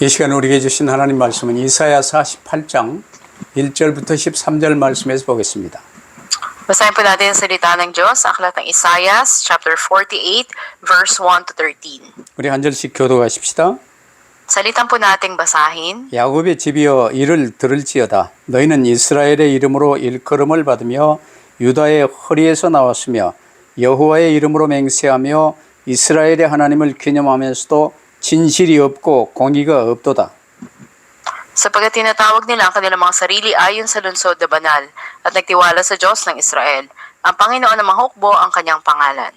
이 시간 우리에게 주신 하나님 말씀은 이사야 48장 1절부터 13절 말씀에서 보겠습니다. Basahin po natin ang salita ng Diyos sa aklat ng Isaias, chapter 48, verse 1 to 13. 우리 한 절씩 교도하십시다. Salitan po nating basahin. 야곱의 집이여 이를 들을지어다. 너희는 이스라엘의 이름으로 일컬음을 받으며 유다의 허리에서 나왔으며 여호와의 이름으로 맹세하며 이스라엘의 하나님을 기념하면서도 진실이 없고 공의가 없도다. Sapagkat tinatawag nila ang kanilang mga sarili ayon sa lungsod na banal at nagtiwala sa Diyos ng Israel. Ang Panginoon na mahukbo ang kanyang pangalan.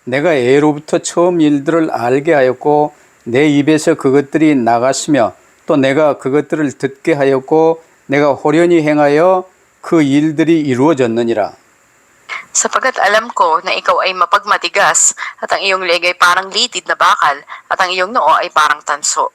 내가 애로부터 처음 일들을 알게 하였고 내 입에서 그것들이 나갔으며 또 내가 그것들을 듣게 하였고 내가 호련히 행하여 그 일들이 이루어졌느니라. Sapagkat alam ko na ikaw ay mapagmatigas at ang iyong leg ay parang litid na bakal at ang iyong noo ay parang tanso.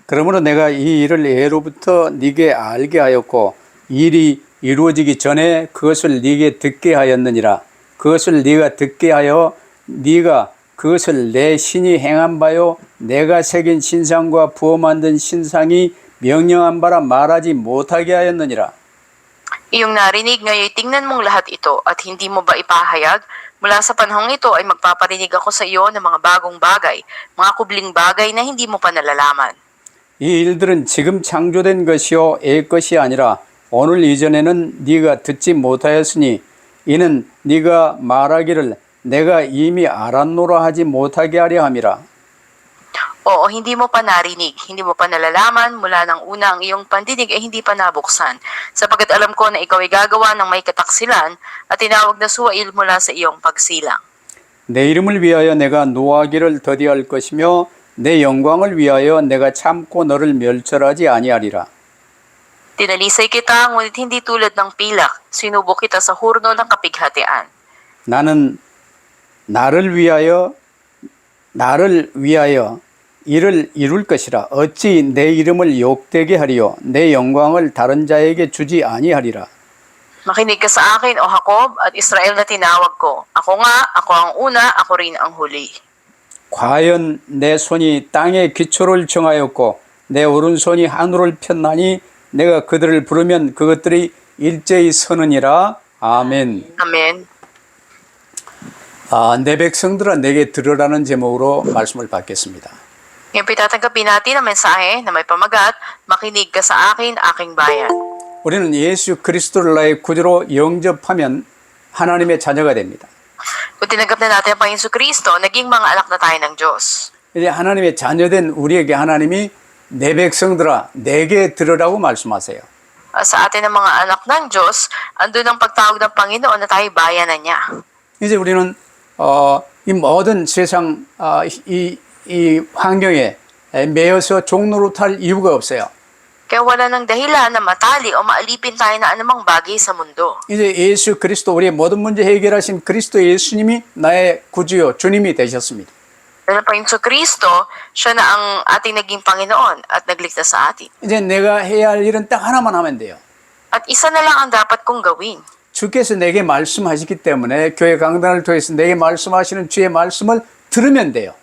그러므로 내가 이 일을 애로부터 네게 알게 하였고 일이 이루어지기 전에 그것을 네게 듣게 하였느니라. 그것을 네가 듣게 하여 네가 그것을 내 신이 행한 바요 내가 새긴 신상과 부어 만든 신상이 명령한 바라 말하지 못하게 하였느니라. Iyong narinig ngayon tingnan mong lahat ito at hindi mo ba ipahayag? Mula sa panahong ito ay magpaparinig ako sa iyo ng mga bagong bagay, mga kubling bagay na hindi mo pa nalalaman. 이 일들은 지금 창조된 것이요 애 것이 아니라 오늘 이전에는 네가 듣지 못하였으니 이는 네가 말하기를 내가 이미 알았노라 하지 못하게 하려 함이라. Oo, hindi mo pa narinig, hindi mo pa nalalaman, mula ng una ang iyong pandinig ay hindi pa nabuksan. Sapagkat alam ko na ikaw ay gagawa ng may kataksilan at tinawag na suwail mula sa iyong pagsilang. 내 이름을 위하여 내가 노하기를 더디할 것이며 내 영광을 위하여 내가 참고 너를 멸절하지 아니하리라. Tinalisay kita, ngunit hindi tulad ng pilak. Sinubok kita sa hurno ng kapighatian. 나는 나를 위하여 이를 이룰 것이라. 어찌 내 이름을 욕되게 하리요 내 영광을 다른 자에게 주지 아니하리라. Makinig ka sa akin, O Jacob, at Israel na tinawag ko. Ako nga, ako ang una, ako rin ang huli. 과연 내 손이 땅의 기초를 정하였고 내 오른손이 하늘을 폈나니 내가 그들을 부르면 그것들이 일제히 서느니라. 아멘. Amen. 내 백성들아 내게 들으라는 제목으로 말씀을 받겠습니다. Ngayon pitatanggapin natin ang mensahe na may pamagat, makinig ka sa akin, aking bayan. 우리는 예수 그리스도를 나의 구주로 영접하면 하나님의 자녀가 됩니다. Kung tinanggap na natin ang Panginoon Kristo, naging mga anak na tayo ng Diyos. 이제 하나님의 자녀된 우리에게 하나님이 내 백성들아 내게 들으라고 말씀하세요. Sa atin ng mga anak ng Diyos, andun ang pagtawag ng Panginoon na tayo bayanan niya. 이제 우리는 이 모든 세상 이 환경에 매여서 종로로 탈 이유가 없어요. Kaya wala ng dahilan na matali o maalipin tayo na anumang bagay sa mundo. 이제 예수 그리스도 우리의 모든 문제 해결하신 그리스도 예수님이 나의 구주요 주님이 되셨습니다. Dahil ang Panginoon Kristo, siya na ang ating naging Panginoon at nagligtas sa atin. 이제 내가 해야 할 일은 딱 하나만 하면 돼요. At isa na lang ang dapat kong gawin. 주께서 내게 말씀하시기 때문에 교회 강단을 통해서 내게 말씀하시는 주의 말씀을 들으면 돼요.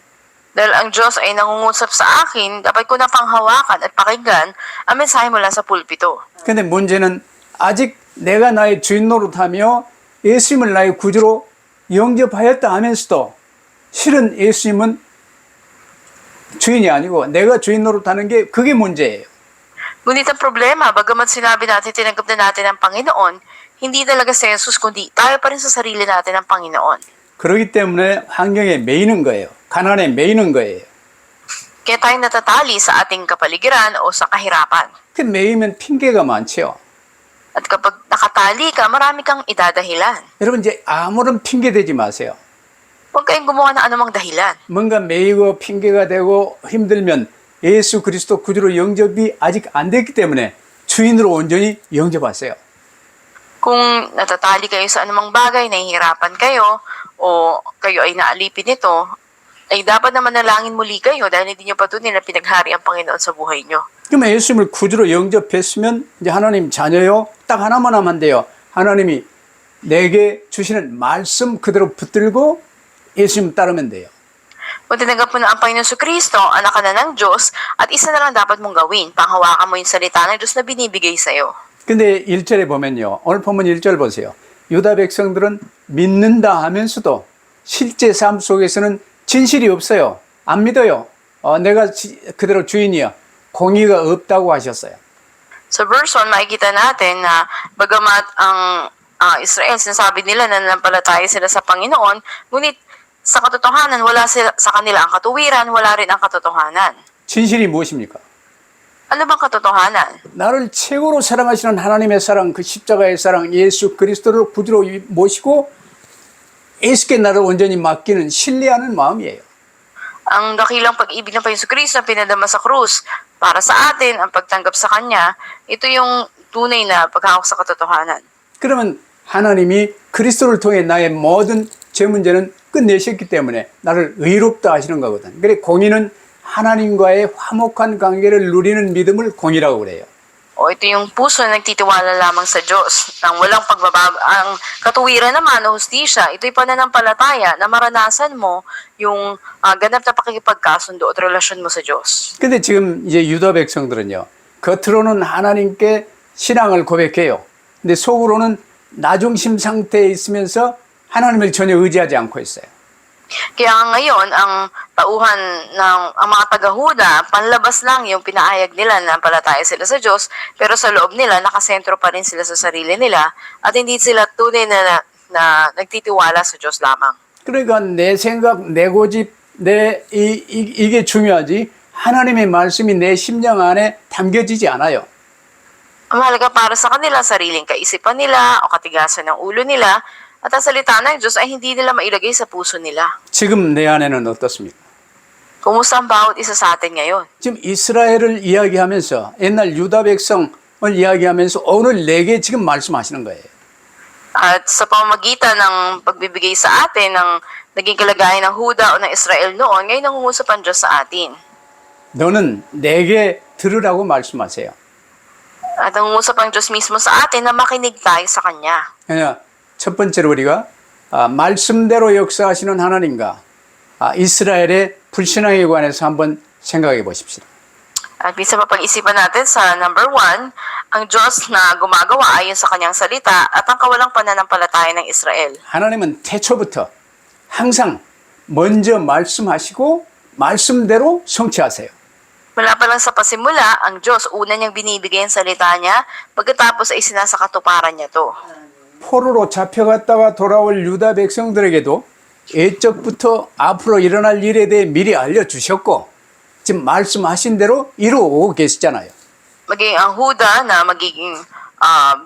Dahil ang Diyos ay nangungusap sa akin, dapat ko na panghawakan at pakinggan ang mensahe mula sa pulpito. 근데 문제는 아직 내가 나의 주인 노릇하며 예수님을 나의 구주로 영접하였다 하면서도 실은 예수님은 주인이 아니고 내가 주인 노릇하는 게 그게 문제예요. Ngunit ang problema, bagamat sinabi natin tinanggap na natin ang Panginoon, hindi talaga si Jesus kundi tayo pa rin sa sarili natin ang Panginoon. 그렇기 때문에 환경에 매이는 거예요. 가난에 매이는 거예요. Kaya tayo natatali sa ating kapaligiran o sa kahirapan. 그 매이면 핑계가 많죠. At kapag nakatali ka, marami kang idadahilan. 여러분 이제 아무런 핑계 대지 마세요. Huwag kayong gumawa ng anumang dahilan. 뭔가 매이고 핑계가 되고 힘들면 예수 그리스도 구주로 영접이 아직 안 됐기 때문에 주인으로 온전히 영접하세요. Kung natatali kayo sa anumang bagay, nahihirapan kayo, o kayo ay naalipin nito, ay dapat na manalangin muli kayo dahil hindi nyo pa tunay na pinaghari ang Panginoon sa buhay nyo. 그러면 예수님을 구주로 영접했으면 이제 하나님 자녀요. 딱 하나만 하면 돼요. 하나님이 내게 주시는 말씀 그대로 붙들고 예수님 따르면 돼요. Kung tinanggap mo na ang Panginoon Kristo, anak ka na ng Diyos, at isa na lang dapat mong gawin, panghawakan mo yung salita ng Diyos na binibigay sa'yo. 근데 1절에 보면요. 오늘 본문 1절 보세요. 유다 백성들은 믿는다 하면서도 실제 삶 속에서는 진실이 없어요. 안 믿어요. 내가 그대로 주인이야. 공의가 없다고 하셨어요. Sa verse 1, makikita natin na bagamat ang Israel, sinasabi nila na nanampalataya sila sa Panginoon, ngunit sa katotohanan, wala sila, sa kanila ang katuwiran, wala rin ang katotohanan. 진실이 무엇입니까? Ano bang katotohanan? 나를 최고로 사랑하시는 하나님의 사랑, 그 십자가의 사랑, 예수 그리스도를 구주로 모시고 예수께 나를 온전히 맡기는 신뢰하는 마음이에요. Ang dakilang pag-ibig ng Panginoon Kristo na pinadama sa krus para sa atin, ang pagtanggap sa Kanya, ito yung tunay na paghawak sa katotohanan. 그러면 하나님이 그리스도를 통해 나의 모든 죄 문제는 끝내셨기 때문에 나를 의롭다 하시는 거거든. 그래 공의는 하나님과의 화목한 관계를 누리는 믿음을 공의라고 그래요. O ito yung puso na nagtitiwala lamang sa Diyos, nang walang pagbabago. Ang katuwiran naman o hustisya, ito'y pananampalataya na maranasan mo yung ganap na pakikipagkasundo at relasyon mo sa Diyos. 근데 지금 이제 유다 백성들은요, 겉으로는 하나님께 신앙을 고백해요. 근데 속으로는 나중심 상태에 있으면서 하나님을 전혀 의지하지 않고 있어요. Kaya ngayon, ang tauhan ng ang mga taga-Huda, panlabas lang yung pinaayag nila na palataya sila sa Diyos, pero sa loob nila, nakasentro pa rin sila sa sarili nila, at hindi sila tunay na nagtitiwala sa Diyos lamang. 그러니까 내 생각, 내 고집, 이게 중요하지 하나님의 말씀이 내 심령 안에 담겨지지 않아요. Ang mahalaga para sa kanila, sariling kaisipan nila o katigasan ng ulo nila, at ang salita ng Diyos ay hindi nila mailagay sa puso nila. 지금 내 안에는 어떻습니까? Kumusta ang bawat isa sa atin ngayon? 지금 이스라엘을 이야기하면서 옛날 유다 백성을 이야기하면서 오늘 내게 지금 말씀하시는 거예요. At sa pamamagitan ng pagbibigay sa atin ng naging kalagayan ng Huda o ng Israel noon, ngayon nangungusap ang Diyos sa atin. 너는 내게 들으라고 말씀하세요. At nangungusap ang Diyos mismo sa atin na makinig tayo sa Kanya. 그냥 첫 번째로 우리가 말씀대로 역사하시는 하나님과 이스라엘의 불신앙에 관해서 한번 생각해 보십시다. At minsan mapag-isipan natin sa number 1, ang Diyos na gumagawa ayon sa Kanyang salita at ang kawalang pananampalataya ng Israel. 하나님은 태초부터 항상 먼저 말씀하시고 말씀대로 성취하세요. Mula pa lang sa pasimula, ang Diyos una niyang binibigay ang salita niya, pagkatapos ay sinasakatuparan niya to. 포로로 잡혀갔다가 돌아올 유다 백성들에게도 애적부터 앞으로 일어날 일에 대해 미리 알려주셨고 지금 말씀하신 대로 이루어오고 계시잖아요. Maging ang Huda na magiging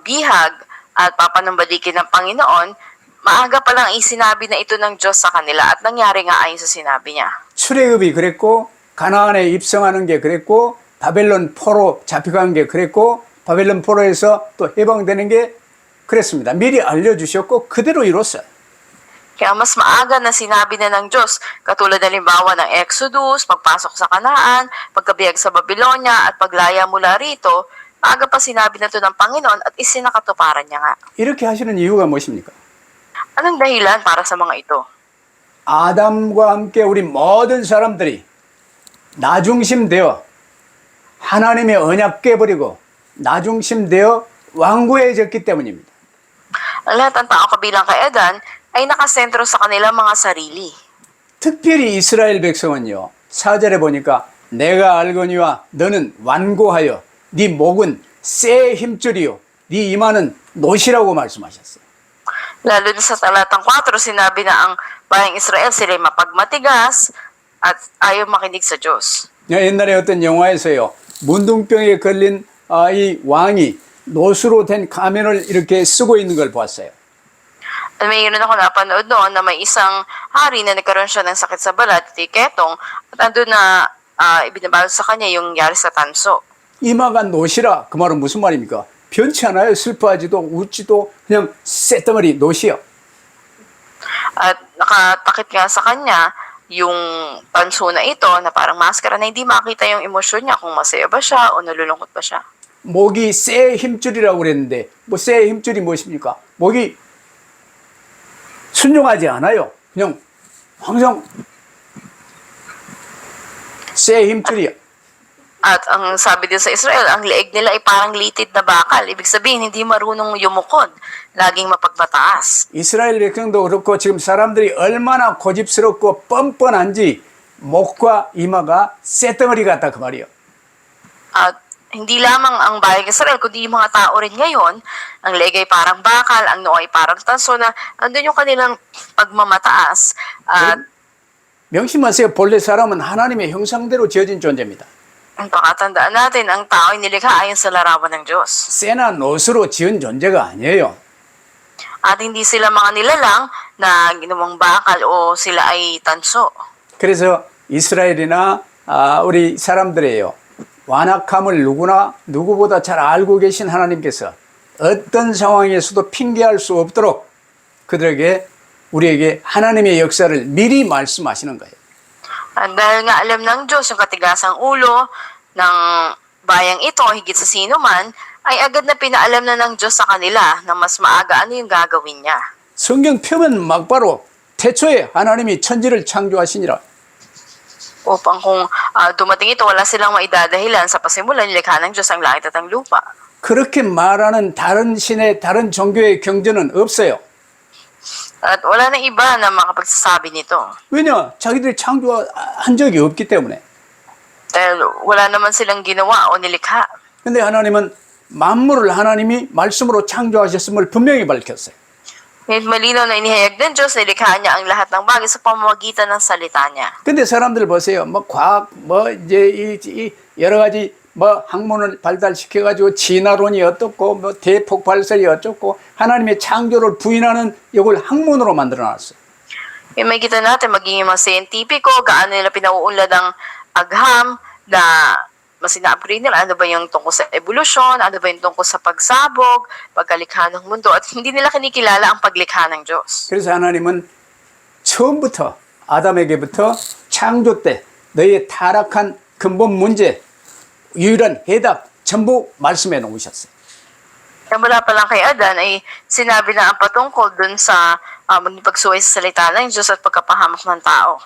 bihag at papanambalikin ng Panginoon, maaga pa lang isinabi na ito ng Diyos sa kanila at nangyari nga ayon sa sinabi niya. 출애굽이 그랬고 가나안에 입성하는 게 그랬고 바벨론 포로 잡혀간 게 그랬고 바벨론 포로에서 또 해방되는 게 그랬습니다. 미리 알려주셨고 그대로 이뤘어요. Kaya mas maaga na sinabi na ng Diyos, katulad na limbawa ng Exodus, pagpasok sa Kanaan, pagkabiyag sa Babylonia at paglaya mula rito, maaga pa sinabi na ito ng Panginoon at isinakatuparan niya nga. 이렇게 하시는 이유가 무엇입니까? Anong dahilan para sa mga ito? 아담과 함께 우리 모든 사람들이 나중심되어 하나님의 언약 깨버리고 나중심되어 완고해졌기 때문입니다. Ang lahat ng tao kabilang kay Adan ay nakasentro sa kanilang mga sarili. 특별히 이스라엘 백성은요. 4절에 보니까 내가 알거니와 너는 완고하여 네 목은 쇠의 힘줄이요 네 이마는 노시라고 말씀하셨어요. Lalo na sa talatang 4, sinabi na ang bayang Israel sila'y mapagmatigas at ayaw makinig sa Diyos. 옛날에 어떤 영화에서요. 문둥병에 걸린 이 왕이 노수로 된 가면을 이렇게 쓰고 있는 걸 봤어요. At mayroon ako napanood noon na may isang hari na nagkaroon siya ng sakit sa balat, tiketong, at andun na ibinabalot sa kanya yung yari sa tanso. 이마가 노시라 그 말은 무슨 말입니까? 변치 않아요. 슬퍼하지도 웃지도 그냥 쇳덩어리 노시요. At nakatakip nga sa kanya yung tanso na ito na parang maskara na hindi makita yung emosyon niya kung masaya ba siya o nalulungkot ba siya. 목이 쇠의 힘줄이라고 그랬는데 뭐 쇠의 힘줄이 무엇입니까? 목이 순종하지 않아요. 그냥 항상 쇠 힘줄이요. At ang sabi din sa Israel, ang leeg nila ay parang litid na bakal. Ibig sabihin, hindi marunong yumukod. Laging mapagmataas. 이스라엘 백성도 그렇고 지금 사람들이 얼마나 고집스럽고 뻔뻔한지 목과 이마가 쇠덩어리 같다 그 말이요. At hindi lamang ang bayan ng Israel, kundi yung mga tao rin ngayon, ang leeg ay parang bakal, ang noo ay parang tanso na andun yung kanilang pagmamataas. At 명심하세요. 본래 사람은 하나님의 형상대로 지어진 존재입니다. ang pakatandaan natin, ang tao ay nilikha ayon sa larawan ng Diyos. 쇠나 노스로 지은 존재가 아니에요. At hindi sila mga nilalang na ginawang bakal o sila ay tanso. 그래서 이스라엘이나 우리 사람들이에요. 완악함을 누구보다 잘 알고 계신 하나님께서 어떤 상황에서도 핑계할 수 없도록 그들에게 우리에게 하나님의 역사를 미리 말씀하시는 거예요. At dahil nga alam ng Diyos yung katigasang ulo ng bayang ito, higit sa sino man, ay agad na pinaalam na ng Diyos sa kanila na mas maaga ano yung gagawin niya. 성경 표면 막바로 태초에 하나님이 천지를 창조하시니라. Upang kung dumating ito, wala silang maidadahilan sa pasimulan, nilikha ng Diyos ang langit at ang lupa. 그렇게 말하는 다른 신의 다른 종교의 경전은 없어요. At wala na iba na makapagsasabi nito. 왜냐? 자기들이 창조한 적이 없기 때문에. Dahil wala naman silang ginawa o nilikha. 근데 하나님은 만물을 하나님이 말씀으로 창조하셨음을 분명히 밝혔어요. Ngayon malinaw na inihayag ng Diyos, nilikha niya ang lahat ng bagay sa pamamagitan ng salita niya. 근데 사람들 보세요. 뭐 과학, 뭐 이제 이 여러 가지 뭐 학문을 발달시켜가지고 진화론이 어떻고 뭐 대폭발설이 어쩌고 하나님의 창조를 부인하는 이걸 학문으로 만들어놨어요. Yung makikita natin, maging mga scientifico, gaano nila pinauunlad ang agham, na mas ina-upgrade nila, ano ba yung tungkol sa evolusyon, ano ba yung tungkol sa pagsabog, pagkalikha ng mundo, at hindi nila kinikilala ang paglikha ng Diyos. 그래서 하나님은 처음부터 아담에게부터 창조 때 너희의 타락한 근본 문제, 유일한 해답 전부 말씀해 놓으셨어요. Kaya mula pa lang kay Adan ay sinabi na ang patungkol dun sa pagsuway sa salita ng Diyos at pagkapahamak ng tao.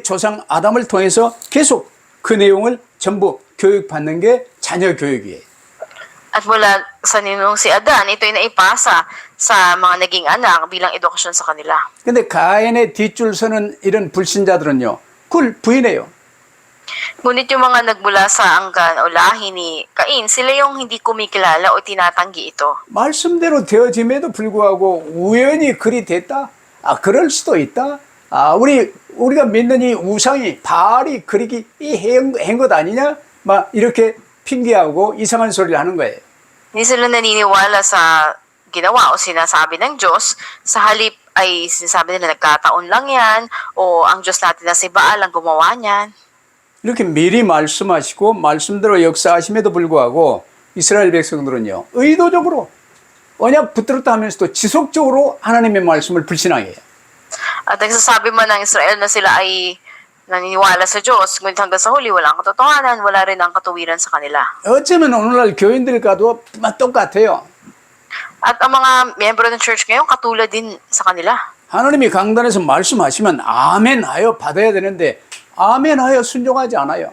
조상 아담을 통해서 계속 그 내용을 전부 교육받는 게 자녀 교육이에요. At mula sa ninong si Adan, ito ay naipasa sa mga naging anak bilang edukasyon sa kanila. 근데 가인의 뒷줄 서는 이런 불신자들은요, 그걸 부인해요. Ngunit yung mga nagmula sa angkan o lahi ni Cain, sila yung hindi kumikilala o tinatanggi ito. 말씀대로 되어짐에도 불구하고 우연히 그리 됐다? 그럴 수도 있다? 우리가 믿는 이 우상이 바알이 그리기 한 것 아니냐? 막 이렇게 핑계하고 이상한 소리를 하는 거예요. Hindi sila naniniwala sa ginawa o sinasabi ng Diyos. Sa halip ay sinasabi nila nagkataon lang yan o ang Diyos natin na si Baal ang gumawa niyan. 이렇게 미리 말씀하시고 말씀대로 역사하심에도 불구하고 이스라엘 백성들은요, 의도적으로 언약 붙들었다 하면서도 지속적으로 하나님의 말씀을 불신하게 해요. At nagsasabi man ng Israel na sila ay naniniwala sa Diyos, ngunit hanggang sa huli walang katotohanan, wala rin ang katuwiran sa kanila. 어쩌면 오늘날 교인들과도 똑같아요. At ang mga miyembro ng church ngayon katulad din sa kanila. 하나님이 강단에서 말씀하시면 아멘 하여 받아야 되는데 아멘 하여 순종하지 않아요.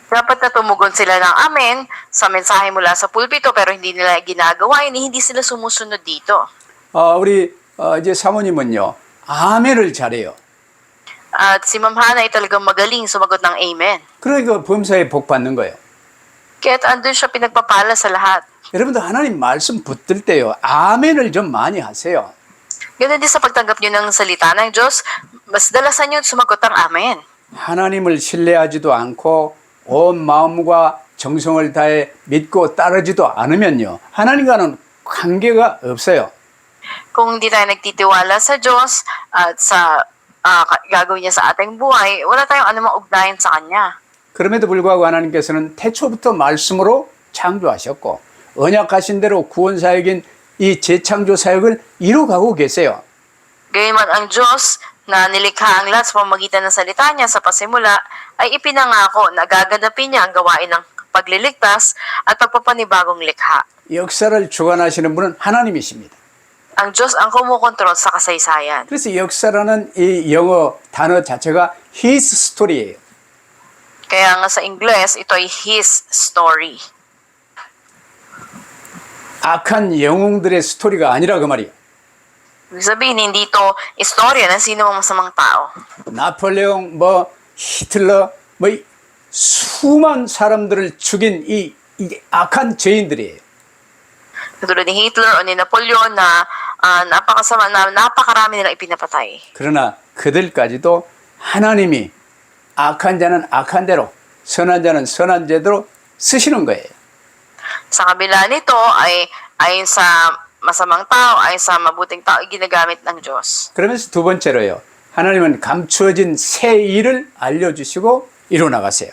Dapat na tumugon sila ng amen sa mensahe mula sa pulpito pero hindi nila ginagawa yun, hindi sila sumusunod dito. 우리 이제 사모님은요, 아멘을 잘해요. At si Ma'am Hana ay talagang magaling sumagot ng amen. 그러니까 범사에 복 받는 거예요. Kaya andun siya pinagpapala sa lahat. 여러분들 하나님 말씀 붙들 때요, 아멘을 좀 많이 하세요. Ganun din sa pagtanggap nyo ng salita ng Diyos, mas dalasan nyo sumagot ng amen. 하나님을 신뢰하지도 않고 온 마음과 정성을 다해 믿고 따르지도 않으면요, 하나님과는 관계가 없어요. Kung hindi tayo nagtitiwala sa Diyos at sa gagawin niya sa ating buhay, wala tayong anumang ugnayan sa Kanya. 그럼에도 불구하고 하나님께서는 태초부터 말씀으로 창조하셨고 언약하신 대로 구원 사역인 이 재창조 사역을 이루어가고 계세요. Gayunman ang Diyos na nilikha ang lahat sa pamamagitan ng salita niya sa pasimula ay ipinangako na gaganapin niya ang gawain ng pagliligtas at pagpapanibagong likha. 역사를 주관하시는 분은 하나님이십니다. Ang Diyos ang kumukontrol sa kasaysayan. 그래서 역사라는 이 영어 단어 자체가 His story예요. Kaya nga sa Ingles, ito ay his story. 악한 영웅들의 스토리가 아니라 그 말이야. Ibig sabihin, hindi ito istorya ng sino mang masamang tao. 나폴레옹, 히틀러, 이 수많은 사람들을 죽인 이 악한 죄인들이에요. Katulad ni Hitler o ni Napoleon na napakasama na napakarami nilang ipinapatay. 그러나 그들까지도 하나님이 악한 자는 악한 대로, 선한 자는 선한 제대로 쓰시는 거예요. Sa kabila nito ay ayon sa masamang tao, ayon sa mabuting tao, ginagamit ng Diyos. 그러면서 두 번째로요. 하나님은 감추어진 새 일을 알려주시고 이루어나가세요.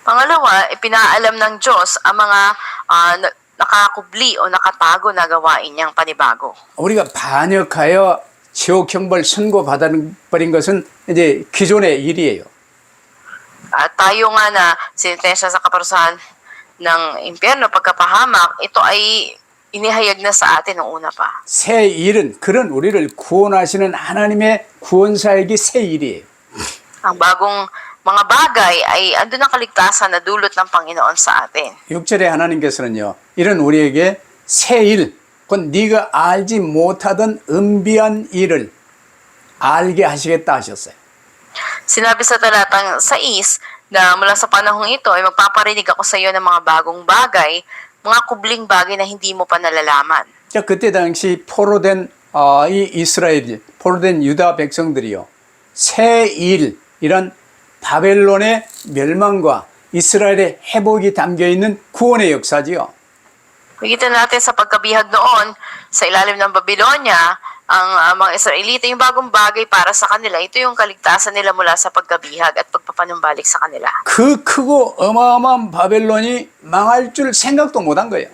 Pangalawa, ipinaalam ng Diyos ang mga nakakubli o nakatago na gawain niyang panibago. 우리가 반역하여 지옥 형벌 선고받아버린 것은 이제 기존의 일이에요. At tayo nga na sinitensya sa kaparusahan ng impyerno pagkapahamak, ito ay inihayag na sa atin noong una pa. 새 일은 그런 우리를 구원하시는 하나님의 구원사역이 새 일이에요. Ang bagong mga bagay ay andun ang kaligtasan na dulot ng Panginoon sa atin. 6절에 하나님께서는요. 이런 우리에게 새 일, 곧 네가 알지 못하던 은비한 일을 알게 하시겠다 하셨어요. Sinabi sa talatang 6 na mula sa panahong ito ay magpaparinig ako sa iyo ng mga bagong bagay, mga kubling bagay na hindi mo pa nalalaman. 자, 그때 당시 포로된 이 이스라엘, 포로된 유다 백성들이요. 새 일, 이런 바벨론의 멸망과 이스라엘의 회복이 담겨 있는 구원의 역사지요. Makikita natin sa pagkabihag noon sa ilalim ng Babylonia, ang mga Israelita, yung bagong bagay para sa kanila, ito yung kaligtasan nila mula sa pagkabihag at pagpapanumbalik sa kanila. 그 크고 어마어마한 바벨론이 망할 줄 생각도 못한 거예요.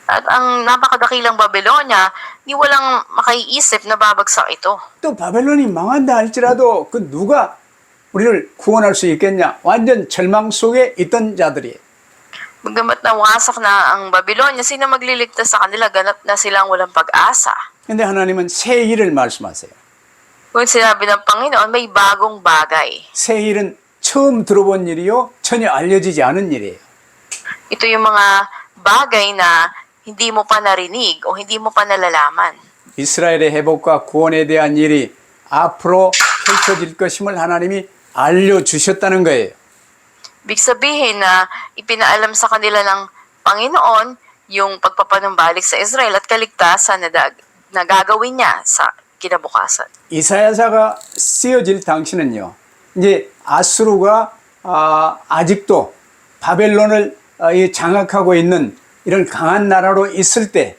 At ang napakadakilang Babylonia, ni walang makaiisip na babagsak ito. 또 바벨론이 망한다 할지라도 그 누가 우리를 구원할 수 있겠냐? 완전 절망 속에 있던 자들이에요. Bagamat nawasak na ang Babylonia, sino magliligtas sa kanila? Ganap na silang walang pag-asa. 근데 하나님은 새 일을 말씀하세요. Kung sinabi ng Panginoon, may bagong bagay. 새 일은 처음 들어본 일이요, 전혀 알려지지 않은 일이에요. Ito yung mga bagay na hindi mo pa narinig o hindi mo pa nalalaman. 이스라엘의 회복과 구원에 대한 일이 앞으로 펼쳐질 것임을 하나님이 알려주셨다는 거예요. Ibig sabihin na ipinaalam sa kanila ng Panginoon yung pagpapanumbalik sa Israel at kaligtasan na gagawin niya sa kinabukasan. 이사야서가 쓰여질 당시는요. 이제 아수르가 아직도 바벨론을 장악하고 있는 이런 강한 나라로 있을 때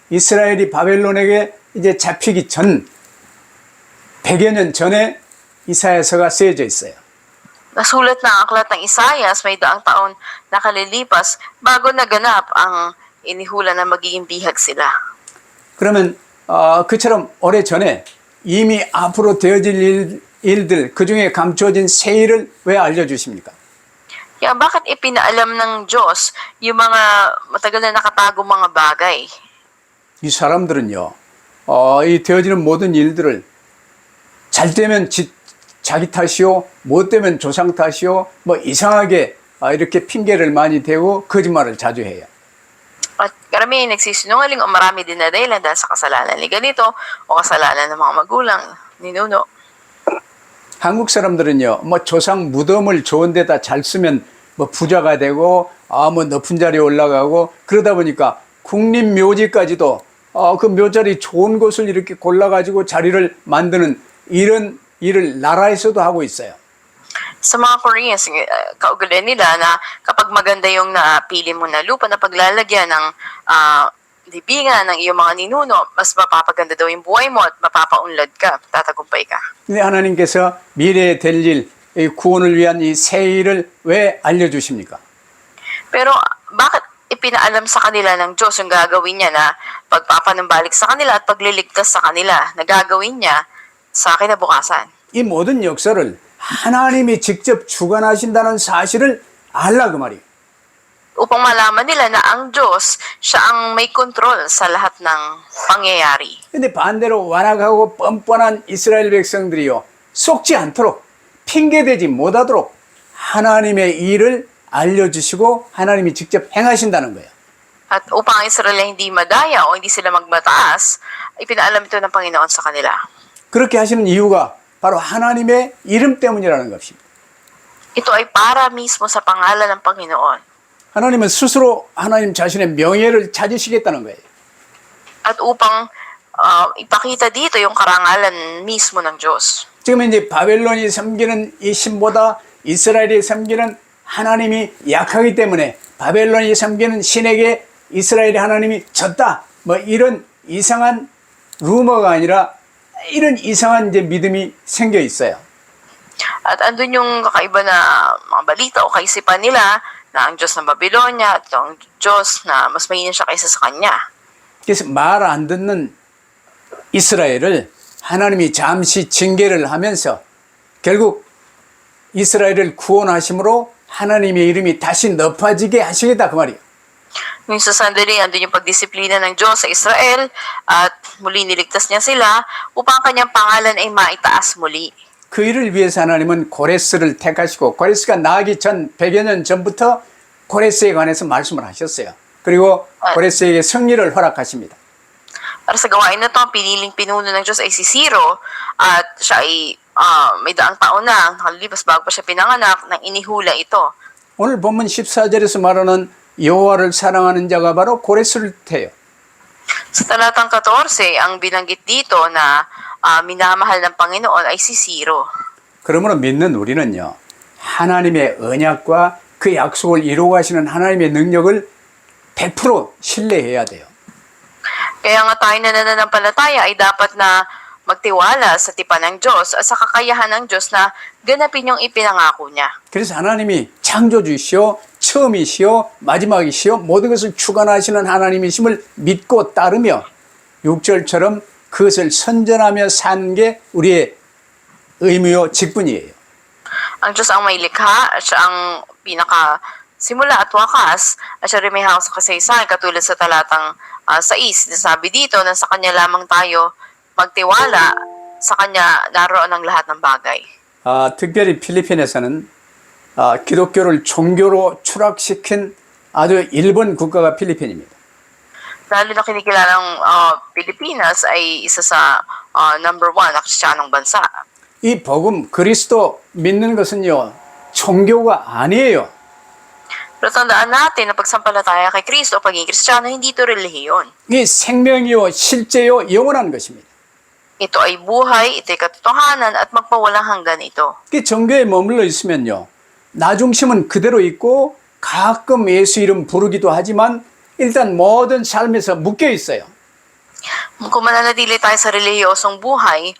이스라엘이 바벨론에게 이제 잡히기 전 100여 년 전에 이사야서가 쓰여져 있어요. Nasulat na ang aklat ng Isaias may daang taon nakalilipas bago naganap ang inihula na magiging bihag sila. 그러면 그처럼 오래전에 이미 앞으로 되어질 일들 그중에 감추어진 새 일을 왜 알려주십니까? Kaya bakit ipinaalam ng Diyos yung mga matagal na nakatago mga bagay? 이 사람들은요, 이 되어지는 모든 일들을 잘 되면 자기 탓이요, 못 되면 조상 탓이요, 이상하게 이렇게 핑계를 많이 대고 거짓말을 자주 해요. At karamihan nagsisinungaling o marami din na dahilan dahil sa kasalanan ni ganito o kasalanan ng mga magulang, ninuno. 한국 사람들은요, 조상 무덤을 좋은 데다 잘 쓰면 부자가 되고, 높은 자리에 올라가고, 그러다 보니까 국립묘지까지도 그 묘자리 좋은 곳을 이렇게 골라가지고 자리를 만드는 이런 일을 나라에서도 하고 있어요. Sa mga Koreans, kaugalian nila na kapag maganda yung napili mo na lupa na paglalagyan ng libingan ng iyong mga ninuno, mas mapapaganda daw yung buhay mo at mapapaunlad ka, tatagumpay ka. 근데 하나님께서 미래에 될 일, 이 구원을 위한 이 새 일을 왜 알려주십니까? Pero bakit ipinaalam sa kanila ng Diyos yung gagawin niya na pagpapanumbalik sa kanila at pagliligtas sa kanila na gagawin niya sa kinabukasan? 이 모든 역사를 하나님이 직접 주관하신다는 사실을 알라 그 말이에요. Upang malaman nila na ang Diyos, siya ang may kontrol sa lahat ng pangyayari. 근데 반대로 완악하고 뻔뻔한 이스라엘 백성들이요, 속지 않도록 핑계대지 못하도록 하나님의 일을 알려주시고 하나님이 직접 행하신다는 거예요. At upang ang Israel ay hindi madaya o hindi sila magmataas, ipinaalam ito ng Panginoon sa kanila. 그렇게 하시는 이유가 바로 하나님의 이름 때문이라는 것입니다. Ito ay para mismo sa pangalan ng Panginoon. 하나님은 스스로 하나님 자신의 명예를 찾으시겠다는 거예요. At upang ipakita dito yung karangalan mismo ng Diyos. 지금 이제 바벨론이 섬기는 이 신보다 이스라엘이 섬기는 하나님이 약하기 때문에 바벨론이 섬기는 신에게 이스라엘의 하나님이 졌다. 뭐 이런 이상한 루머가 아니라 이런 이상한 이제 믿음이 생겨 있어요. At andun yung kakaiba na mga balita o kaisipan nila na ang Diyos ng Babylonia at ang Diyos na mas mainam siya kaysa sa Kanya. 그래서 말 안 듣는 이스라엘을 하나님이 잠시 징계를 하면서 결국 이스라엘을 구원하심으로 하나님의 이름이 다시 높아지게 하시겠다 그 말이에요. Yung sa sandali, andun yung pagdisiplina ng Diyos sa Israel at muli niligtas niya sila upang kanyang pangalan ay maitaas muli. 그 일을 위해서 하나님은 고레스를 택하시고 고레스가 나기 전 100여 년 전부터 고레스에 관해서 말씀을 하셨어요. 그리고 고레스에게 승리를 허락하십니다. Para sa gawain na to, ang piniling pinuno ng Diyos ay si Ciro at siya ay may daang taon na nakalipas bago pa siya pinanganak nang inihula ito. 오늘 본문 14절에서 말하는 여호와를 사랑하는 자가 바로 고레스를 뜻해요. Sa talatang 14, ang binanggit dito na minamahal ng Panginoon ay si Ciro. 그러므로 믿는 우리는요. 하나님의 언약과 그 약속을 이루어 가시는 하나님의 능력을 100% 신뢰해야 돼요. Kaya nga tayo na nananampalataya ay dapat na magtiwala sa tipan ng Diyos at sa kakayahan ng Diyos na ganapin yung ipinangako niya. 그래서 하나님이 창조주시오, 처음이시오, 마지막이시오, 모든 것을 주관하시는 하나님이심을 믿고 따르며 6절처럼 그것을 선전하며 사는 게 우리의 의무요 직분이에요. Ang Diyos ang may likha, at siya ang pinakasimula at wakas, at siya rin may hawak sa kasaysayan, katulad sa talatang 6. Sabi dito na sa Kanya lamang tayo magtiwala, sa Kanya naroon ang lahat ng bagay. 특별히 필리핀에서는 기독교를 종교로 추락시킨 아주 일본 국가가 필리핀입니다. Lalo na kinikilalang Pilipinas ay isa sa number 1 na Kristiyanong bansa. 이 복음 그리스도 믿는 것은요 종교가 아니에요. Pero tandaan natin na pagsampalataya kay Kristo o pagiging Kristiyano, hindi ito relihiyon. 이 생명이요 실제요 영원한 것입니다. Ito ay buhay, ito ay katotohanan at magpawalang hanggan ito. 그 종교에 머물러 있으면요 나 중심은 그대로 있고 가끔 예수 이름 부르기도 하지만 일단 모든 삶에서 묶여 있어요. Kung mananatili tayo sa relihiyosong buhay,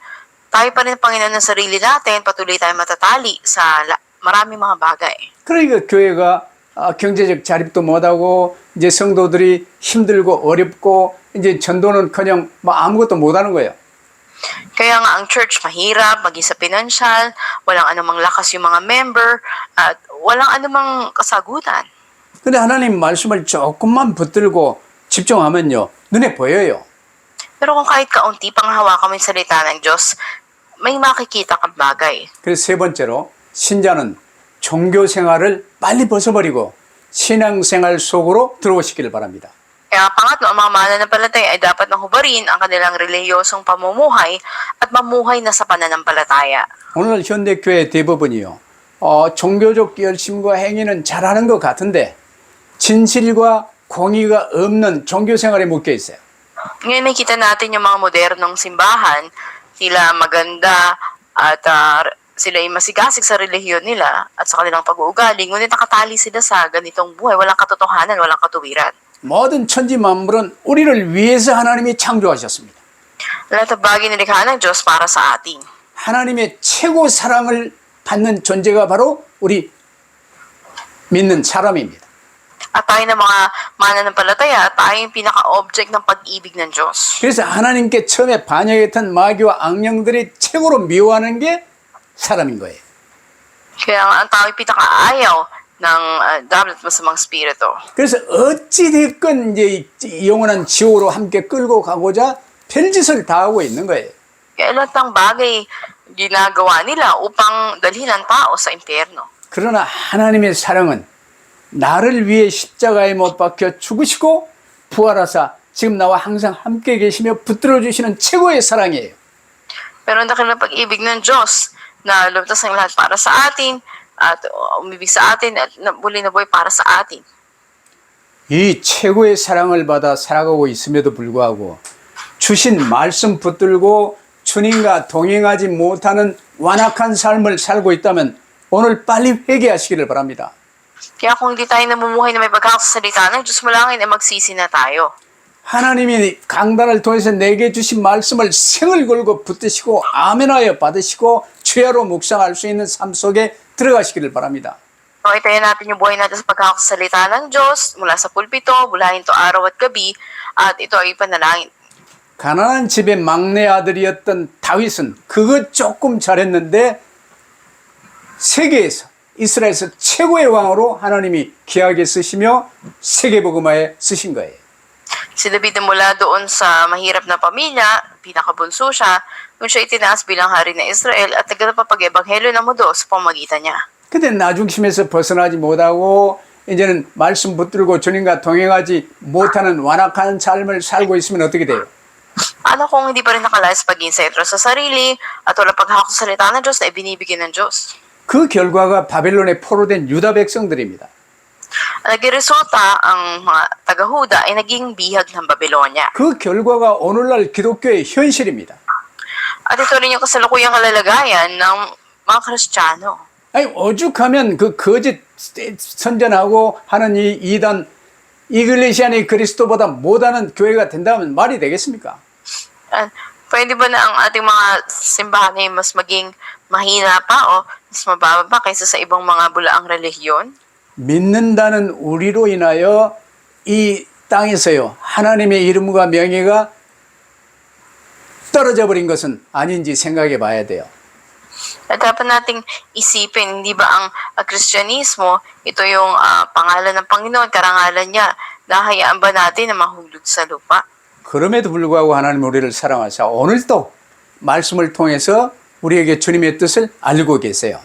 tayo pa rin ang Panginoon ng sarili natin, patuloy tayo matatali sa maraming mga bagay. 그러니까 교회가 경제적 자립도 못하고 이제 성도들이 힘들고 어렵고 이제 전도는커녕 뭐 아무것도 못하는 거예요. Kaya nga ang church mahirap, maging sa pinansyal, walang anumang lakas yung mga member, at walang anumang kasagutan. 근데 하나님 말씀을 조금만 붙들고 집중하면요 눈에 보여요. Pero kung kahit kaunti pang hawakan mo yung salita ng Diyos, may makikita kang bagay. 그래서 세 번째로 신자는 종교 생활을 빨리 벗어버리고 신앙생활 속으로 들어오시기를 바랍니다. Kaya pangatlo, ang mga mananampalataya ay dapat nang hubarin ang kanilang relihiyosong pamumuhay at mamuhay na sa pananampalataya. 오늘 현대교회 대부분이요 종교적 열심과 행위는 잘하는 것 같은데 진실과 공의가 없는 종교생활에 묶여 있어요. Ngayon nakita natin yung mga modernong simbahan, sila maganda at sila ay masigasig sa relihiyon nila at sa kanilang pag-uugali, ngunit nakatali sila sa ganitong buhay, walang katotohanan, walang katuwiran. 모든 천지 만물은 우리를 위해서 하나님이 창조하셨습니다. Lahat ng bagay nilikha ng Diyos para sa atin. 하나님의 최고 사랑을 받는 존재가 바로 우리 믿는 사람입니다. At tayo ng mga mananampalataya, tayo yung pinaka-object ng pag-ibig ng Diyos. 그래서 하나님께 처음에 반역했던 마귀와 악령들이 최고로 미워하는 게 사람인 거예요. Kaya nga ang tao yung pinaka-ayaw ng dapat masamang spirito. 그래서 어찌됐건 이제 영원한 지옥으로 함께 끌고 가고자 별짓을 다 하고 있는 거예요. Kaya lahat ng bagay ginagawa nila upang dalhin ang tao sa impyerno. 그러나 하나님의 사랑은 나를 위해 십자가에 못 박혀 죽으시고 부활하사 지금 나와 항상 함께 계시며 붙들어 주시는 최고의 사랑이에요. Pero ang dakilang pag-ibig ng Diyos na lumabas ang lahat para sa atin at umibig sa atin at muli na buhay para sa atin. 이 최고의 사랑을 받아 살아가고 있음에도 불구하고 주신 말씀 붙들고 주님과 동행하지 못하는 완악한 삶을 살고 있다면 오늘 빨리 회개하시기를 바랍니다. Kaya kung hindi tayo namumuhay na may pagkakasalita ng Diyos, malangin ay magsisi na tayo. 하나님이 강단을 통해서 내게 주신 말씀을 생을 걸고 붙드시고 아멘하여 받으시고 최하로 묵상할 수 있는 삶 속에 들어가시기를 바랍니다. So, itayin natin yung buhay natin sa pagkakasalita ng Diyos mula sa pulpito, bulahin to araw at gabi, at ito ay panalangin. 가나안 집의 막내 아들이었던 다윗은 그것 조금 잘했는데 세계에서 이스라엘에서 최고의 왕으로 하나님이 귀하게 쓰시며 세계복음화에 쓰신 거예요. Si David mula doon sa mahirap na pamilya, pinakabunso siya, nung siya itinaas bilang hari ng Israel at nagpapag-ebanghelyo ng mundo sa pamagitan niya. 근데 나중심에서 벗어나지 못하고 이제는 말씀 붙들고 주님과 동행하지 못하는 완악한 삶을 살고 있으면 어떻게 돼요? Ano kung hindi pa rin nakalayas paging sentro sa sarili at wala paghahak sa salita ng Diyos na ibinibigay ng Diyos? 그 결과가 바벨론에 포로된 유다 백성들입니다. Nagresulta ang mga taga-Huda ay naging bihag ng Babylonia. 그 결과가 오늘날 기독교의 현실입니다. At ito rin yung kasalukuyang kalalagayan ng mga Kristiyano. 아니 오죽하면 그 거짓 선전하고 하는 이 이단 이글레시아니 그리스도보다 못하는 교회가 된다면 말이 되겠습니까? Pwede ba na ang ating mga simbahan ay mas maging mahina pa o mas mababa pa kaysa sa ibang mga bulaang relihiyon? 믿는다는 우리로 인하여 이 땅에서요 하나님의 이름과 명예가 떨어져 버린 것은 아닌지 생각해 봐야 돼요. At dapat nating isipin, hindi ba ang Kristyanismo, ito yung pangalan ng Panginoon, karangalan niya, nahayaan ba natin na mahulog sa lupa? 그럼에도 불구하고 하나님 우리를 사랑하사 오늘도 말씀을 통해서 우리에게 주님의 뜻을 알고 계세요.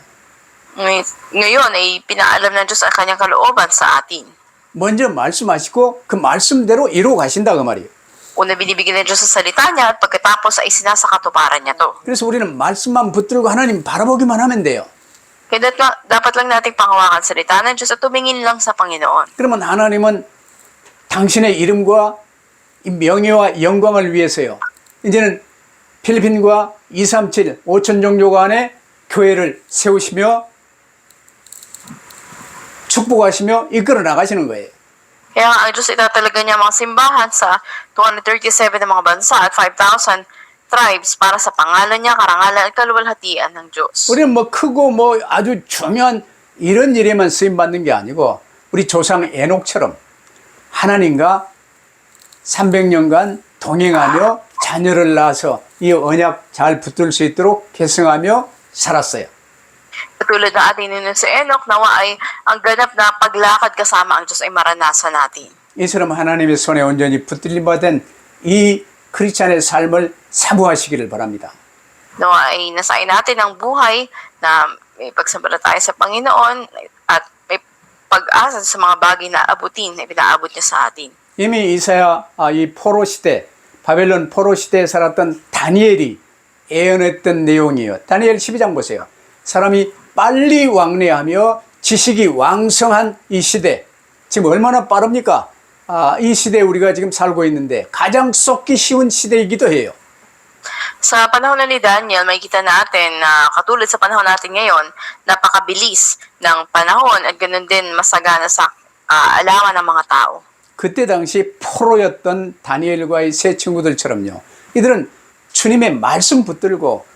Ngayon ay pinaalam ng Diyos ang kanyang kalooban sa atin. 먼저 말씀하시고 그 말씀대로 이루어 가신다 그 말이에요. Una binibigyan ng Diyos sa salita niya at pagkatapos ay sinasakatuparan niya to. 그래서 우리는 말씀만 붙들고 하나님 바라보기만 하면 돼요. Kaya dapat lang nating panghawakan salita ng Diyos at tumingin lang sa Panginoon. 그러면 하나님은 당신의 이름과 이 명예와 영광을 위해서요. 이제는 필리핀과 237, 5천 종교가 안에 교회를 세우시며 축복하시며 이끌어 나가시는 거예요. Kaya ang Diyos itatalaga niya mga simbahan sa 237 na mga bansa at 5,000 tribes para sa pangalan niya, karangalan at kaluwalhatian ng Diyos. 우리는 뭐 크고 뭐 아주 중요한 이런 일에만 쓰임 받는 게 아니고 우리 조상 에녹처럼 하나님과 300년간 동행하며 자녀를 낳아서 이 언약 잘 붙들 수 있도록 계승하며 살았어요. Katulad ng ating ninun si Enoch, nawa ay ang ganap na paglakad kasama ang Diyos ay maranasan natin. 이처럼 하나님의 손에 온전히 붙들림 받은 이 크리스찬의 삶을 사모하시기를 바랍니다. Nawa ay nasain natin ang buhay na may pagsampalataya sa Panginoon at may pag-asa sa mga bagay na abutin na pinaabot niya sa atin. 이미 이사야 이 포로 시대 바벨론 포로 시대에 살았던 다니엘이 예언했던 내용이에요. 다니엘 12장 보세요. 사람이 빨리 왕래하며 지식이 왕성한 이 시대 지금 얼마나 빠릅니까? 이 시대에 우리가 지금 살고 있는데 가장 쏟기 쉬운 시대이기도 해요. Sa panahon ni Daniel, makikita natin na katulad sa panahon natin ngayon, napakabilis ng panahon at ganoon din masagana sa alaman ng mga tao. 그때 당시 포로였던 다니엘과의 세 친구들처럼요. 이들은 주님의 말씀 붙들고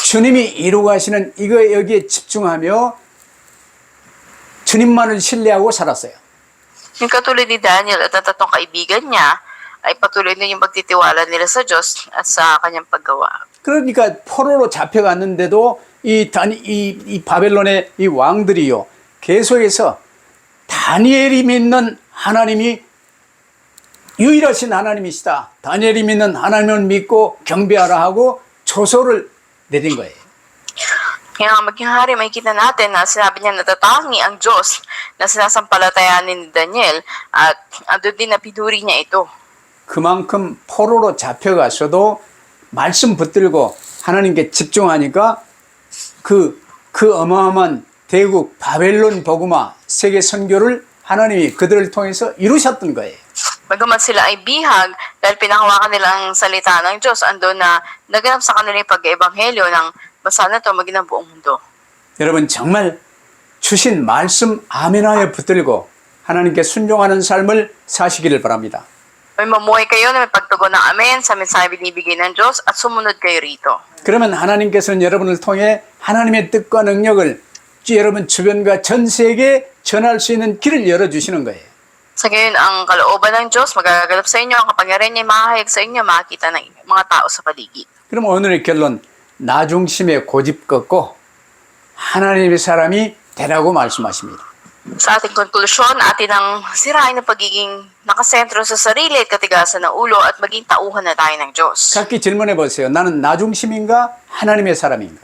주님이 이루가시는 이거 여기에 집중하며 주님만을 신뢰하고 살았어요. Yung katulad ni Daniel at ang tatlong kaibigan niya ay patuloy na yung pagtitiwala nila sa Diyos at sa kanyang paggawa. 그러니까 포로로 잡혀갔는데도 이 바벨론의 이 왕들이요. 계속해서 다니엘이 믿는 하나님이 유일하신 하나님이시다. 다니엘이 믿는 하나님을 믿고 경배하라 하고 조서를 내린 거예요. Kaya nga maging hari, makikita natin na sinabi niya natatangi ang Diyos na sinasampalatayanin ni Daniel at ando din na pinuri niya ito. 그만큼 포로로 잡혀가서도 말씀 붙들고 하나님께 집중하니까 그 어마어마한 대국 바벨론 복음화 세계 선교를 하나님이 그들을 통해서 이루셨던 거예요. Bagamat sila ay bihag, dahil pinahawakan nila ang salita ng Diyos, ando na naganap sa kanila yung pag-ebanghelyo ng basa na ito maging ang buong mundo. 여러분 정말 주신 말씀 아멘하여 붙들고 하나님께 순종하는 삶을 사시기를 바랍니다. May mamuhay kayo na may pagtugon ng amen sa mensahe binibigay ng Diyos at sumunod kayo rito. 그러면 하나님께서는 여러분을 통해 하나님의 뜻과 능력을 여러분 주변과 전 세계에 전할 수 있는 길을 열어주시는 거예요. Sa ngayon, ang kalooban ng Diyos magaganap sa inyo, ang kapangyarihan niya mahayag sa inyo, makakita ng mga tao sa paligid. 그럼 오늘의 결론, 나 중심에 고집 꺾고 하나님의 사람이 되라고 말씀하십니다. Sa ating konklusyon, atin ang sirain ng pagiging nakasentro sa sarili at katigasan ng ulo at maging tauhan na tayo ng Diyos. 각기 질문해 보세요. 나는 나 중심인가 하나님의 사람인가?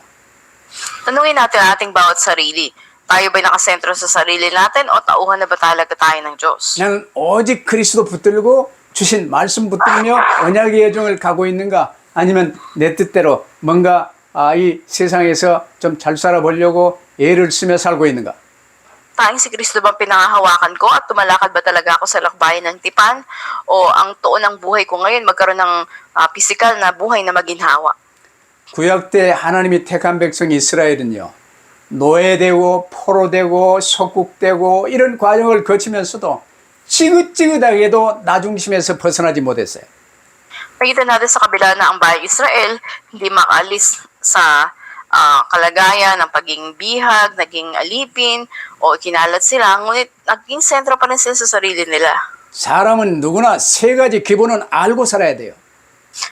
Tanungin natin ang ating bawat sarili. Tayo ba'y nakasentro sa sarili natin o tauhan na ba talaga tayo ng Diyos? 나는 오직 그리스도 붙들고 주신 말씀 붙들며 언약의 여정을 가고 있는가? 아니면 내 뜻대로 뭔가 이 세상에서 좀 잘 살아보려고 애를 쓰며 살고 있는가? Tanging si Kristo bang pinangahawakan ko at tumalakad ba talaga ako sa lakbayan ng tipan? O ang tuon ng buhay ko ngayon magkaroon ng pisikal na buhay na maginhawa? 구약 때 하나님이 택한 백성 이스라엘은요. 노예되고 포로되고 속국되고 이런 과정을 거치면서도 지긋지긋하게도 나 중심에서 벗어나지 못했어요. Nakita natin sa kabila na ang bayang Israel hindi makaalis sa kalagayan ng pagiging bihag, naging alipin, o kinalat sila, ngunit naging sentro pa rin sila sa sarili nila. 사람은 누구나 세 가지 기본은 알고 살아야 돼요.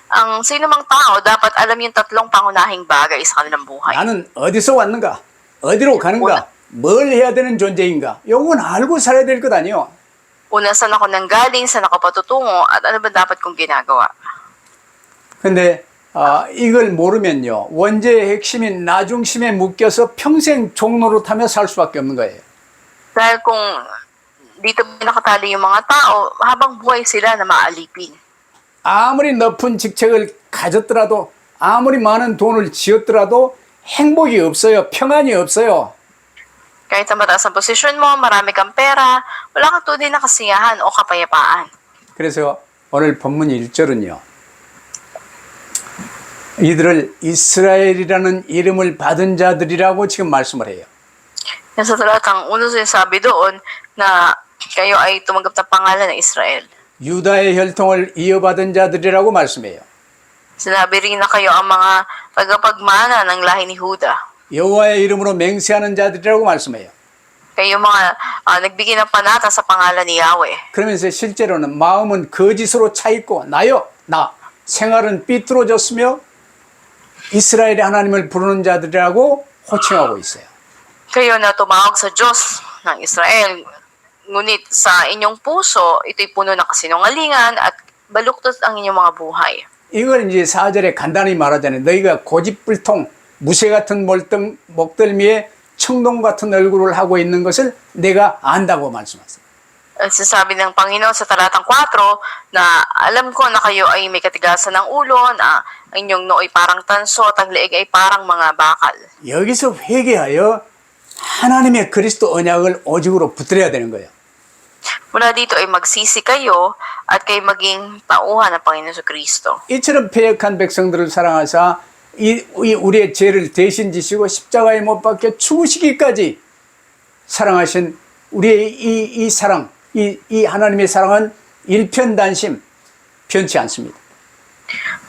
Ang sino mang tao dapat alam yung tatlong pangunahing bagay sa kanilang buhay. 나는 어디서 왔는가? 어디로 가는가? 뭘 해야 되는 존재인가? 요건 알고 살아야 될 것 아니에요. Una, saan ako nanggaling, saan ako patutungo, at ano ba dapat kong ginagawa? 근데 이걸 모르면요. 원죄의 핵심인 나 중심에 묶여서 평생 종로로 타며 살 수밖에 없는 거예요. Dahil kung dito nakatali yung mga tao, habang buhay sila na maalipin. 아무리 높은 직책을 가졌더라도 아무리 많은 돈을 지었더라도 행복이 없어요. 평안이 없어요. Kahit na mataas ang posisyon mo, marami kang pera, wala kang tunay na kasiyahan o kapayapaan. 그래서 오늘 본문 1절은요. 이들을 이스라엘이라는 이름을 받은 자들이라고 지금 말씀을 해요. Sa talatang uno sinasabi doon na kayo ay tumanggap ng pangalan ng Israel. 유다의 혈통을 이어받은 자들이라고 말씀해요. Sinabi rin na kayo ang mga tagapagmana ng lahi ni Huda. 여호와의 이름으로 맹세하는 자들이라고 말씀해요. Kayo mga nagbigay ng panata sa pangalan ni Yahweh. 그러면서 실제로는 마음은 거짓으로 차 있고 나요, 나. 생활은 삐뚤어졌으며 이스라엘의 하나님을 부르는 자들이라고 호칭하고 있어요. Kayo na tumawag sa Diyos ng Israel. Ngunit sa inyong puso, ito'y puno ng kasinungalingan at baluktot ang inyong mga buhay. 이걸 이제 4절에 간단히 말하자면 너희가 고집불통 무쇠 같은 목덜미에 청동 같은 얼굴을 하고 있는 것을 내가 안다고 말씀하세요. Sasabi ng Panginoon sa talatang 4 na alam ko na kayo ay may katigasan ng ulo, na ang inyong noo ay parang tanso at ang leeg ay parang mga bakal. 여기서 회개하여 하나님의 그리스도 언약을 오직으로 붙들어야 되는 거예요. Mula dito ay magsisi kayo at kayo maging tauhan ng Panginoon sa Kristo. 이처럼 패역한 백성들을 사랑하사 우리의 죄를 대신 지시고 십자가에 못 박혀 죽으시기까지 사랑하신 우리의 이 사랑, 이 하나님의 사랑은 일편단심, 변치 않습니다.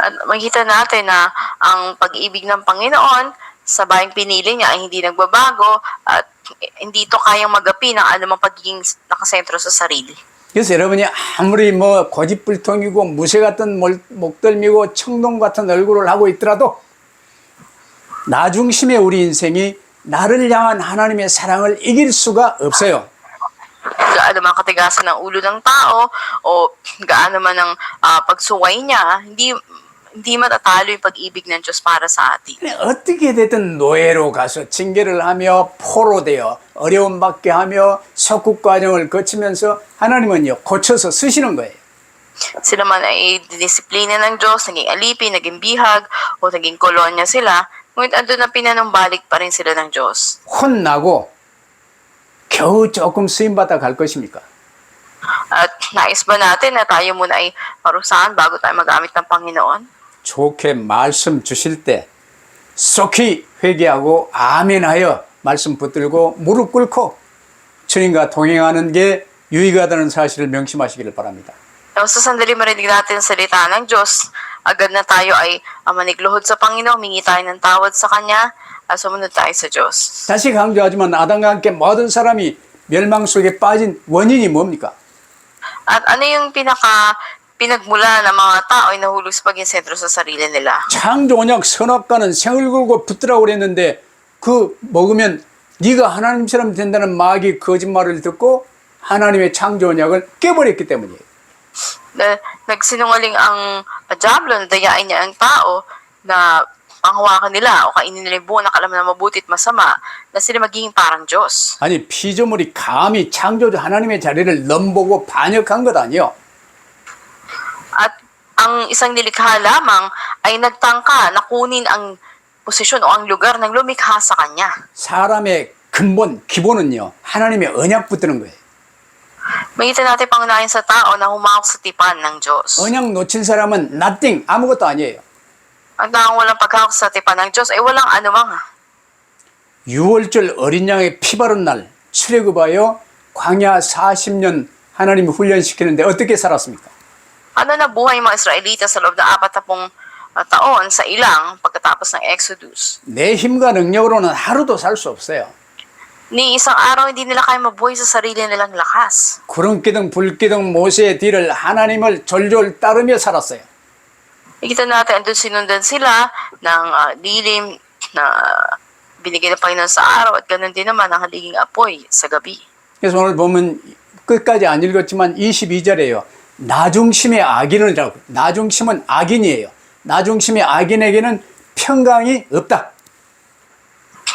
At makita natin na ang pag-ibig ng Panginoon sa bayang pinili niya ay hindi nagbabago at hindi ito kayang magapi ng anumang pagiging nakasentro sa sarili. 그래서 여러분이 아무리 뭐 고집불통이고 무쇠 같은 목덜미고 청동 같은 얼굴을 하고 있더라도 나 중심의 우리 인생이 나를 향한 하나님의 사랑을 이길 수가 없어요. Gaano man katigasan ng ulo ng tao o gaano man ang pagsuway niya, hindi matatalo yung pag-ibig ng Diyos para sa atin. 어떻게 되든 노예로 가서 징계를 하며 포로되어 어려움 받게 하며 석국 과정을 거치면서 하나님은요 고쳐서 쓰시는 거예요. Sila man ay disiplina ng Diyos, naging alipin, naging bihag, o naging kolonya sila, ngunit andun na pinanumbalik pa rin sila ng Diyos. 혼나고 겨우 조금 쓰임받아 갈 것입니까? At nais ba natin na tayo muna ay parusahan bago tayo magamit ng Panginoon? 좋게 말씀 주실 때 속히 회개하고 아멘하여 말씀 붙들고 무릎 꿇고 주님과 동행하는 게 유익하다는 사실을 명심하시기를 바랍니다. Sa sandali marinig natin ang salita ng Diyos, agad na tayo ay manigluhod sa Panginoon, humingi tayo ng tawad sa Kanya, at sumunod tayo sa Diyos. 다시 강조하지만 아담과 함께 모든 사람이 멸망 속에 빠진 원인이 뭡니까? At ano yung pinagmula ng mga tao ay nahulog sa paging sentro sa sarili nila? 창조 언약 선악과는 생을 걸고 붙들라고 그랬는데 그 먹으면 네가 하나님처럼 된다는 마귀 거짓말을 듣고 하나님의 창조 언약을 깨버렸기 때문이에요. Nagsinungaling ang Diablo, nadayain niya ang tao na panghawakan nila o kainin nila yung buo na kalaman na mabuti at masama na sila magiging parang Diyos. 아니 피조물이 감히 창조주 하나님의 자리를 넘보고 반역한 것 아니요. At ang isang nilikha lamang ay nagtangka na kunin ang posisyon o ang lugar ng lumikha sa Kanya. 사람의 근본 기본은요 하나님의 언약 붙드는 거예요. Magitan natin pangunahin sa tao na humawak sa tipan ng Diyos. 언약 놓친 사람은 nothing 아무것도 아니에요. Ang taong walang paghawak sa tipan ng Diyos ay walang anumang. 6월절 어린 양의 피 바른 날 출애굽하여 광야 40년 하나님이 훈련시키는데 어떻게 살았습니까? Ano na buhay yung mga Israelita sa loob ng 40 taon sa ilang pagkatapos ng Exodus? 내 힘과 능력으로는 하루도 살 수 없어요. Ni isang araw hindi nila kaya mabuhay sa sarili nilang lakas. 구름기둥 불기둥 모세의 뒤를 하나님을 졸졸 따르며 살았어요. Ikita natin, andun sinundan sila ng dilim na binigay ng Panginoon sa araw at ganun din naman ang haliging apoy sa gabi. 그래서 오늘 보면 끝까지 안 읽었지만 22절에요. 나중심의 악인이라고. 나중심은 악인이에요. 나중심의 악인에게는 평강이 없다.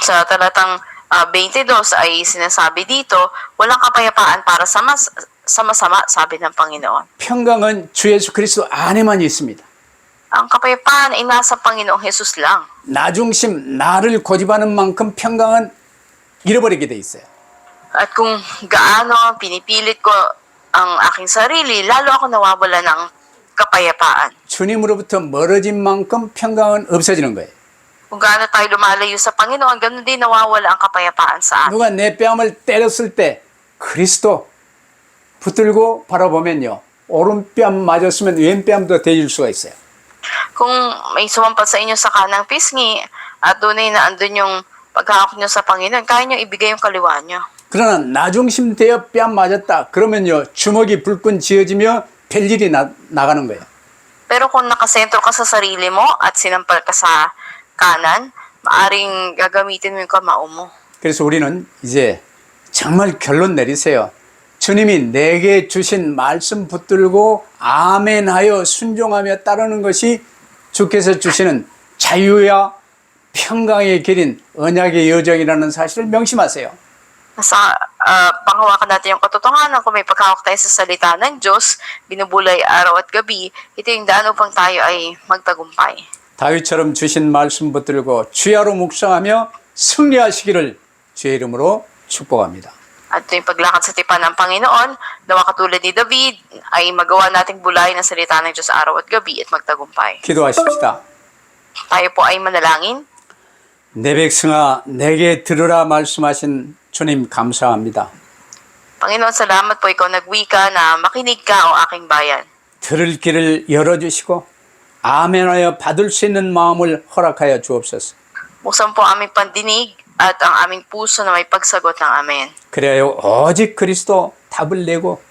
Sa talatang 22 ay sinasabi dito, walang kapayapaan para sa masama, sabi ng Panginoon. 평강은 주 예수 그리스도 안에만 있습니다. Ang kapayapaan ay nasa Panginoong Jesus lang. 나중심, 나를 고집하는 만큼 평강은 잃어버리게 돼 있어요. At kung gaano pinipilit ko ang aking sarili, lalo ako nawawala ng kapayapaan. 주님으로부터 멀어진 만큼 평강은 없어지는 거예요. Kung gaano tayo lumalayo sa Panginoon, ganoon din nawawala ang kapayapaan sa atin. 누가 내 뺨을 때렸을 때 그리스도 붙들고 바라보면요. 오른뺨 맞았으면 왼뺨도 대줄 수가 있어요. Kung may sumampat sa inyo sa kanang pisngi at tunay na andun yung paghawak nyo sa Panginoon, kaya nyo ibigay yung kaliwa nyo. 그러나 나중심 되어 뺨 맞았다. 그러면요. 주먹이 불끈 쥐어지며 별일이 나가는 거예요. Pero kung nakasentro ka sa sarili mo at sinampal ka sa kanan, maaring gagamitin mo yung kamao mo. 그래서 우리는 이제 정말 결론 내리세요. 주님이 내게 주신 말씀 붙들고 아멘하여 순종하며 따르는 것이 주께서 주시는 자유와 평강의 길인 언약의 여정이라는 사실을 명심하세요. Nasa panghawakan natin yung katotohanan kung may paghawak tayo sa salita ng Diyos, binubulay araw at gabi, ito yung daan upang tayo ay magtagumpay. 다윗처럼 주신 말씀 붙들고 주야로 묵상하며 승리하시기를 주의 이름으로 축복합니다. At yung paglakad sa tipan ng Panginoon, nawa katulad ni David, ay magawa nating bulayin ang salita ng Diyos araw at gabi at magtagumpay. 기도하십시다. Tayo po ay manalangin. 내 백성아 내게 들으라 말씀하신 주님 감사합니다. Panginoon, salamat po ikaw nagwika na makinig ka o aking bayan. 들을 길을 열어주시고 아멘하여 받을 수 있는 마음을 허락하여 주옵소서. Buksan po aming pandinig at ang aming puso na may pagsagot ng amen. 그래야 오직 그리스도 답을 내고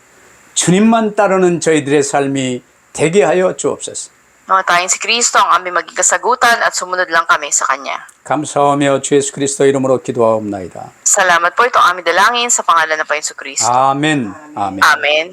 주님만 따르는 저희들의 삶이 되게 하여 주옵소서. Mga tayong si Kristo ang aming maging kasagutan at sumunod lang kami sa Kanya. 감사하며 주 예수 그리스도 이름으로 기도하옵나이다. Salamat po ito ang aming dalangin sa pangalan ng Panginoon Kristo. 아멘. 아멘. Amen.